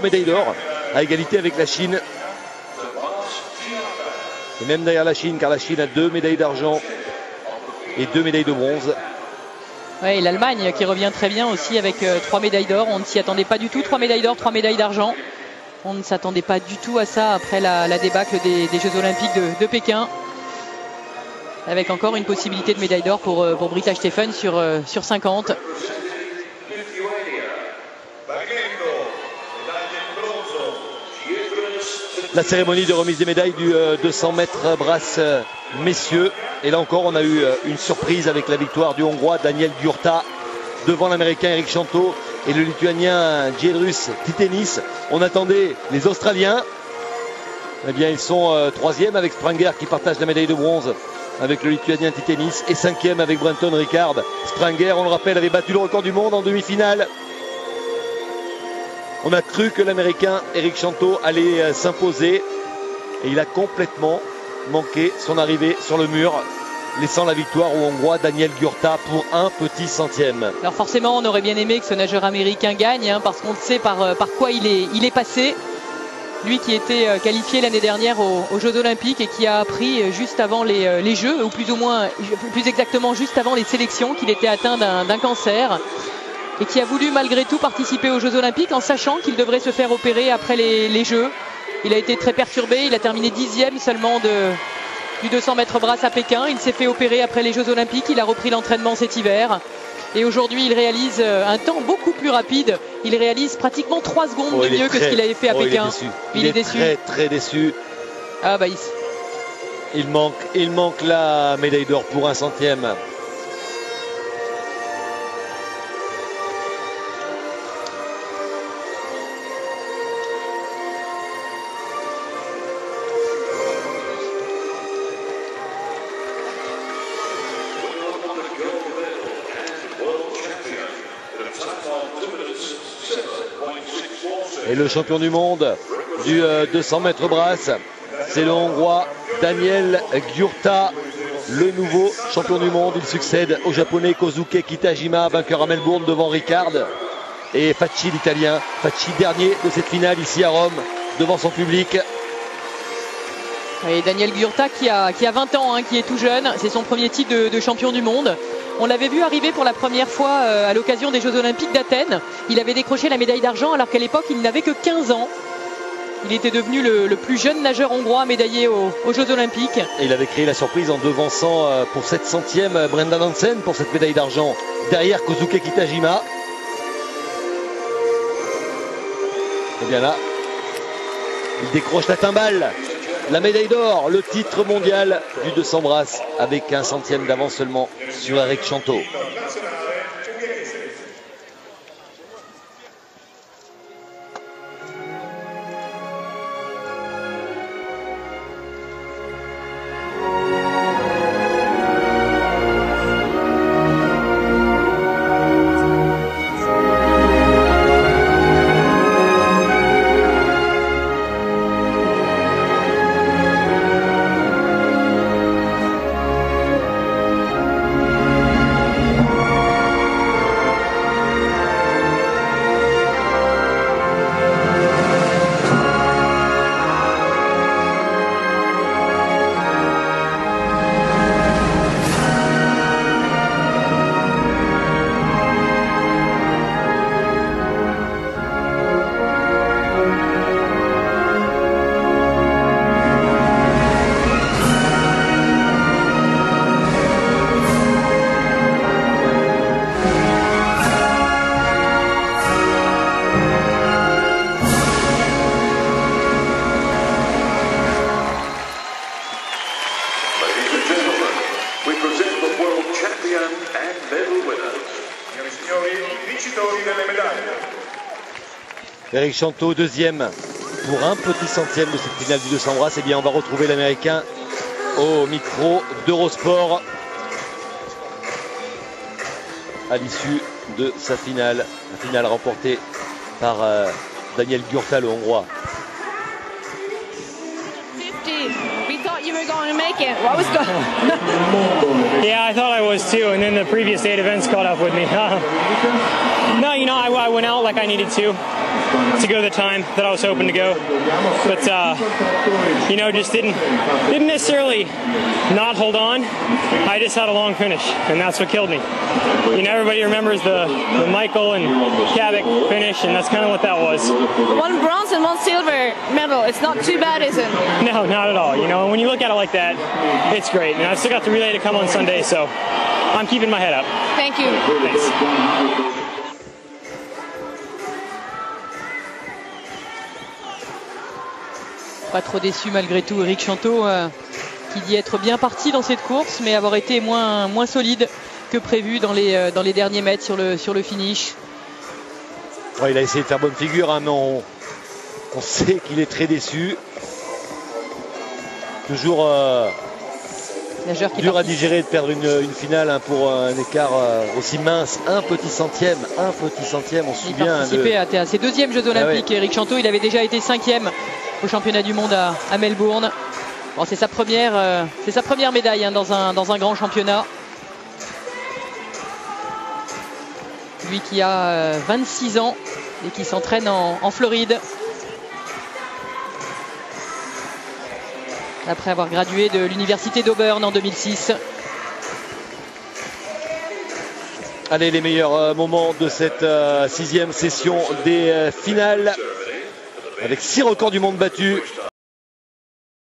médailles d'or à égalité avec la Chine. Et même derrière la Chine, car la Chine a 2 médailles d'argent et 2 médailles de bronze. Ouais, et l'Allemagne qui revient très bien aussi avec 3 médailles d'or. On ne s'y attendait pas du tout. 3 médailles d'or, 3 médailles d'argent. On ne s'attendait pas du tout à ça après la débâcle des Jeux Olympiques de Pékin. Avec encore une possibilité de médaille d'or pour Britta Stephen sur 50. La cérémonie de remise des médailles du 200 mètres brasse messieurs. Et là encore, on a eu une surprise avec la victoire du Hongrois Daniel Gyurta devant l'Américain Eric Chanto et le Lituanien Giedrius Titenis. On attendait les Australiens. Eh bien, ils sont 3e avec Spranger qui partage la médaille de bronze avec le Lituanien Titenis et 5e avec Brenton Ricard. Spranger, on le rappelle, avait battu le record du monde en demi-finale. On a cru que l'Américain Eric Chanto allait s'imposer et il a complètement manqué son arrivée sur le mur, laissant la victoire au Hongrois Daniel Gyurta pour un petit centième. Alors forcément, on aurait bien aimé que ce nageur américain gagne, parce qu'on sait par quoi il est passé. Lui qui était qualifié l'année dernière aux Jeux Olympiques et qui a appris juste avant les Jeux, ou plus exactement juste avant les sélections, qu'il était atteint d'un cancer. Et qui a voulu malgré tout participer aux Jeux Olympiques en sachant qu'il devrait se faire opérer après les Jeux. Il a été très perturbé, il a terminé 10e seulement du 200 mètres brasse à Pékin. Il s'est fait opérer après les Jeux Olympiques, il a repris l'entraînement cet hiver. Et aujourd'hui il réalise un temps beaucoup plus rapide. Il réalise pratiquement 3 secondes de mieux que ce qu'il avait fait à Pékin. Il est déçu. Très très déçu. Ah bah il manque la médaille d'or pour un centième. Et le champion du monde du 200 mètres brasse, c'est le Hongrois Daniel Gyurta, le nouveau champion du monde. Il succède au Japonais Kozuke Kitajima, vainqueur à Melbourne devant Ricard, et Facci l'Italien. Facci dernier de cette finale ici à Rome, devant son public. Et Daniel Gyurta qui a 20 ans, qui est tout jeune. C'est son premier titre de champion du monde. On l'avait vu arriver pour la première fois à l'occasion des Jeux Olympiques d'Athènes. Il avait décroché la médaille d'argent alors qu'à l'époque il n'avait que 15 ans. Il était devenu le plus jeune nageur hongrois médaillé aux Jeux Olympiques. Et il avait créé la surprise en devançant pour cette centième Brendan Hansen pour cette médaille d'argent derrière Kozuke Kitajima. Et bien là, il décroche la timbale. La médaille d'or, le titre mondial du 200 brasses avec un centième d'avance seulement sur Eric Chanto. Eric Chanto, deuxième pour un petit centième de cette finale du 200 brasses. Eh bien, on va retrouver l'Américain au micro d'Eurosport à l'issue de sa finale. La finale remportée par Daniel Gyurta, le Hongrois. going to make it. What was going Yeah, I thought I was too, and then the previous 8 events caught up with me. No, you know, I went out like I needed to go the time that I was hoping to go, but you know, just didn't necessarily not hold on. I just had a long finish, and that's what killed me. You know, everybody remembers the Michael and Kavik finish, and that's kind of what that was. 1 bronze and 1 silver medal. It's not too bad, is it? No, not at all. You know, when you look at it like that, it's great. And I've still got the relay to come on Sunday, so I'm keeping my head up. Thank you. Thanks. Pas trop déçu malgré tout, Eric Chanteau, qui dit être bien parti dans cette course, mais avoir été moins solide que prévu dans les derniers mètres sur le finish. Ouais, il a essayé de faire bonne figure, hein, mais on sait qu'il est très déçu. Toujours dur à digérer de perdre une finale, hein, pour un écart aussi mince. Un petit centième, on se souvient. Il participait à ses 2e Jeux Olympiques. Ah ouais. Eric Chanteau, il avait déjà été 5e au championnat du monde à Melbourne. Bon, c'est sa première médaille, hein, dans un grand championnat. Lui qui a 26 ans et qui s'entraîne en Floride. Après avoir gradué de l'université d'Auburn en 2006. Allez, les meilleurs moments de cette 6e session des finales, avec 6 records du monde battus.